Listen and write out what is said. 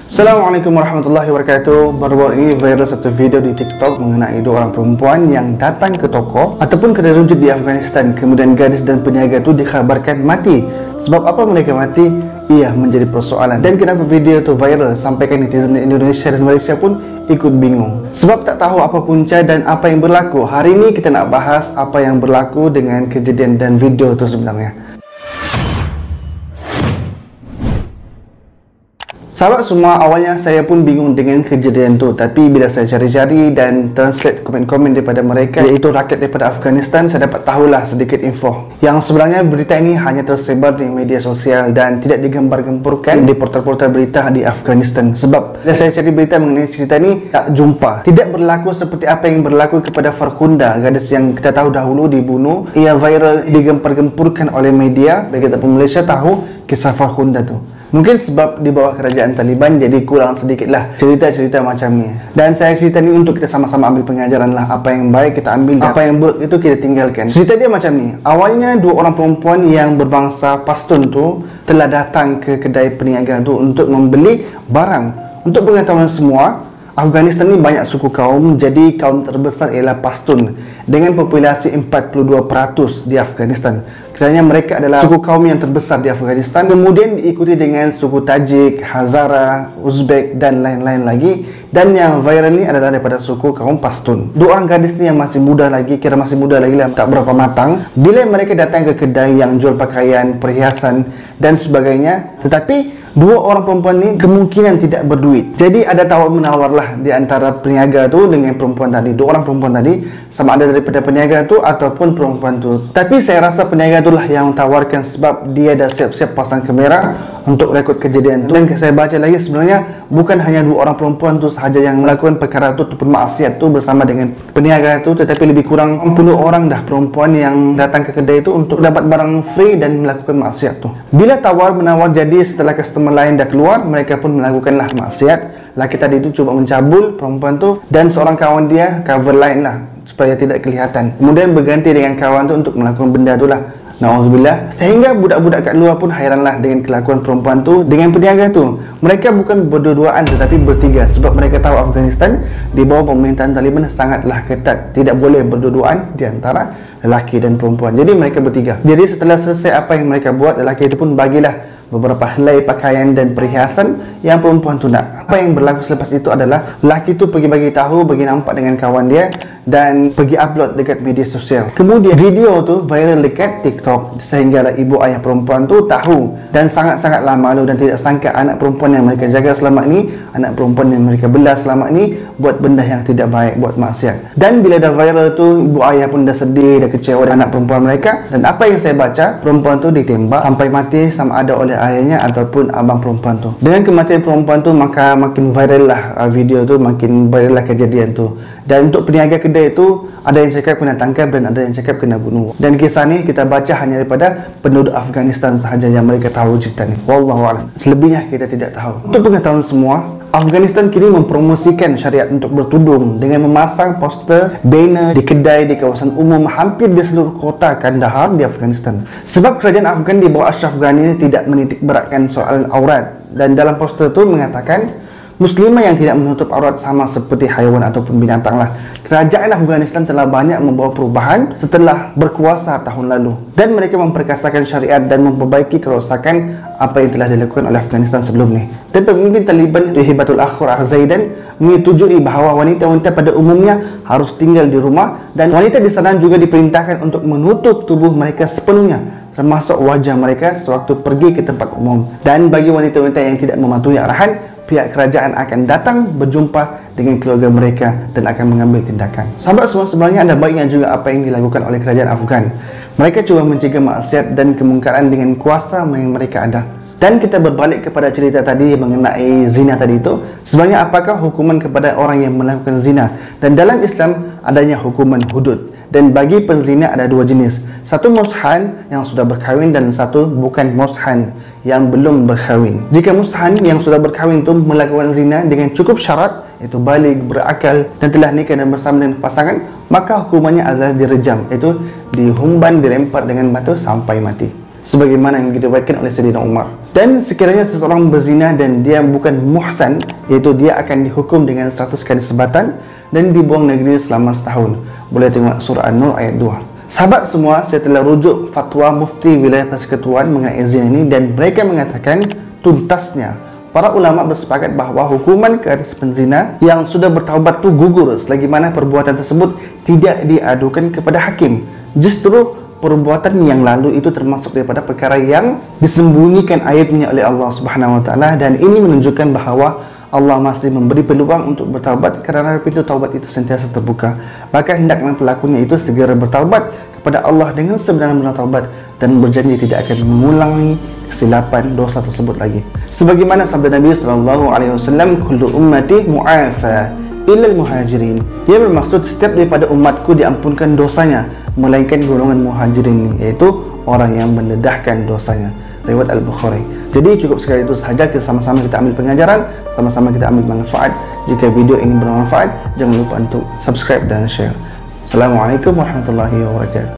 Assalamualaikum warahmatullahi wabarakatuh. Baru-baru ini viral satu video di TikTok mengenai dua orang perempuan yang datang ke toko ataupun kedai runcit di Afghanistan. Kemudian gadis dan peniaga itu dikabarkan mati. Sebab apa mereka mati? Ia menjadi persoalan. Dan kenapa video itu viral sampaikan netizen Indonesia dan Malaysia pun ikut bingung. Sebab tak tahu apa punca dan apa yang berlaku. Hari ini kita nak bahas apa yang berlaku dengan kejadian dan video itu sebenarnya. Sahabat semua, awalnya saya pun bingung dengan kejadian tu. Tapi bila saya cari-cari dan translate komen-komen daripada mereka, iaitu rakyat daripada Afghanistan, saya dapat tahulah sedikit info. Yang sebenarnya berita ini hanya tersebar di media sosial dan tidak digembar-gempurkan di portal-portal berita di Afghanistan. Sebab bila saya cari berita mengenai cerita ini, tak jumpa. Tidak berlaku seperti apa yang berlaku kepada Farkhunda, gadis yang kita tahu dahulu dibunuh. Ia viral digempar-gempurkan oleh media. Bagi kita pun Malaysia tahu kisah Farkhunda tu. Mungkin sebab di bawah kerajaan Taliban jadi kurang sedikitlah cerita-cerita macam ni. Dan saya cerita ni untuk kita sama-sama ambil pengajaran lah. Apa yang baik kita ambil, apa yang buruk itu kita tinggalkan. Cerita dia macam ni. Awalnya dua orang perempuan yang berbangsa Pashtun tu telah datang ke kedai peniaga tu untuk membeli barang. Untuk pengetahuan semua, Afghanistan ni banyak suku kaum, jadi kaum terbesar ialah Pashtun dengan populasi 42% di Afghanistan. Kerana mereka adalah suku kaum yang terbesar di Afghanistan. Kemudian diikuti dengan suku Tajik, Hazara, Uzbek dan lain-lain lagi. Dan yang viral ni adalah daripada suku kaum Pashtun. Dua orang gadis ni yang masih muda lagi, kira masih muda lagi lah, tak berapa matang. Bila mereka datang ke kedai yang jual pakaian, perhiasan dan sebagainya, tetapi dua orang perempuan ni kemungkinan tidak berduit. Jadi ada tawar-menawar lah di antara peniaga tu dengan perempuan tadi. Dua orang perempuan tadi, sama ada daripada peniaga tu ataupun perempuan tu. Tapi saya rasa peniaga tu lah yang tawarkan, sebab dia dah siap-siap pasang kamera untuk rekod kejadian tu. Dan saya baca lagi, sebenarnya bukan hanya dua orang perempuan tu sahaja yang melakukan perkara tu ataupun maksiat tu bersama dengan peniaga tu, tetapi lebih kurang 40 orang dah perempuan yang datang ke kedai tu untuk dapat barang free dan melakukan maksiat tu. Bila tawar-menawar jadi, setelah customer lain dah keluar, mereka pun melakukanlah maksiat. Laki tadi tu cuba mencabul perempuan tu dan seorang kawan dia cover line lah supaya tidak kelihatan. Kemudian berganti dengan kawan tu untuk melakukan benda tu lah. Na'udzubillah. Sehingga budak-budak kat luar pun hairanlah dengan kelakuan perempuan tu dengan peniaga tu. Mereka bukan berdua-duaan tetapi bertiga, sebab mereka tahu Afghanistan di bawah pemerintahan Taliban sangatlah ketat. Tidak boleh berdua-duaan di antara lelaki dan perempuan. Jadi mereka bertiga. Jadi setelah selesai apa yang mereka buat, lelaki itu pun bagilah beberapa helai pakaian dan perhiasan yang perempuan tu nak. Apa yang berlaku selepas itu adalah lelaki tu pergi bagi tahu, bagi nampak dengan kawan dia dan pergi upload dekat media sosial. Kemudian video tu viral dekat TikTok sehinggalah ibu ayah perempuan tu tahu dan sangat-sangatlah malu dan tidak sangka anak perempuan yang mereka jaga selama ini, anak perempuan yang mereka bela selama ini buat benda yang tidak baik, buat maksiat. Dan bila dah viral tu, ibu ayah pun dah sedih, dah kecewa dengan anak perempuan mereka. Dan apa yang saya baca, perempuan tu ditembak sampai mati sama ada oleh ayahnya ataupun abang perempuan tu. Dengan kematian perempuan tu, maka makin viral lah video tu, makin viral lah kejadian tu. Dan untuk peniaga kedai tu, ada yang cakap kena tangkap dan ada yang cakap kena bunuh. Dan kisah ni kita baca hanya daripada penduduk Afghanistan sahaja yang mereka tahu cerita ni. Wallahualam. Selebihnya kita tidak tahu. Untuk pengetahuan semua, Afghanistan kini mempromosikan syariat untuk bertudung dengan memasang poster, banner di kedai, di kawasan umum hampir di seluruh kota Kandahar di Afghanistan. Sebab kerajaan Afghan di bawah Ashraf Ghani tidak menitik beratkan soal aurat. Dan dalam poster tu mengatakan Muslimah yang tidak menutup aurat sama seperti haiwan ataupun binatang lah. Kerajaan Afghanistan telah banyak membawa perubahan setelah berkuasa tahun lalu. Dan mereka memperkasakan syariat dan memperbaiki kerosakan apa yang telah dilakukan oleh Afghanistan sebelum ni. Dan pemimpin Taliban Hibatul Akhur Zaidan menyetujui bahawa wanita-wanita pada umumnya harus tinggal di rumah dan wanita di sana juga diperintahkan untuk menutup tubuh mereka sepenuhnya, termasuk wajah mereka sewaktu pergi ke tempat umum. Dan bagi wanita-wanita yang tidak mematuhi arahan, pihak kerajaan akan datang berjumpa dengan keluarga mereka dan akan mengambil tindakan. Sahabat semua, sebenarnya ada baiknya juga apa yang dilakukan oleh kerajaan Afghan. Mereka cuba mencegah maksiat dan kemungkaran dengan kuasa yang mereka ada. Dan kita berbalik kepada cerita tadi mengenai zina tadi itu. Sebenarnya apakah hukuman kepada orang yang melakukan zina? Dan dalam Islam adanya hukuman hudud. Dan bagi penzina ada dua jenis. Satu mushan yang sudah berkahwin dan satu bukan mushan yang belum berkahwin. Jika mushan yang sudah berkahwin itu melakukan zina dengan cukup syarat, iaitu baligh, berakal dan telah nikah dan bersama dengan pasangan, maka hukumannya adalah direjam, iaitu dihumban, dilempar dengan batu sampai mati. Sebagaimana yang diriwayatkan oleh Sayyidina Umar. Dan sekiranya seseorang berzina dan dia bukan muhsan, iaitu dia akan dihukum dengan 100 kali sebatan dan dibuang negeri selama setahun. Boleh tengok surah An-Nur ayat 2. Sahabat semua, saya telah rujuk fatwa Mufti Wilayah Persekutuan mengenai zina ini dan mereka mengatakan tuntasnya para ulama bersepakat bahawa hukuman ke atas penzina yang sudah bertaubat tu gugur selagi mana perbuatan tersebut tidak diadukan kepada hakim. Justru perbuatan yang lalu itu termasuk daripada perkara yang disembunyikan aibnya oleh Allah Subhanahu Wa Taala, dan ini menunjukkan bahawa Allah masih memberi peluang untuk bertaubat kerana pintu taubat itu sentiasa terbuka. Maka hendaklah pelakunya itu segera bertaubat kepada Allah dengan sebenar-benar taubat dan berjanji tidak akan mengulangi kesilapan dosa tersebut lagi. Sebagaimana sabda Nabi sallallahu alaihi wasallam, kullu ummati mu'afa illa al-muhajirin. Ia bermaksud setiap daripada umatku diampunkan dosanya melainkan golongan muhajirin, iaitu orang yang mendedahkan dosanya. Riwayat Al-Bukhari. Jadi cukup sekali itu sahaja, kita sama-sama kita ambil pengajaran, sama-sama kita ambil manfaat. Jika video ini bermanfaat, jangan lupa untuk subscribe dan share. Assalamualaikum warahmatullahi wabarakatuh.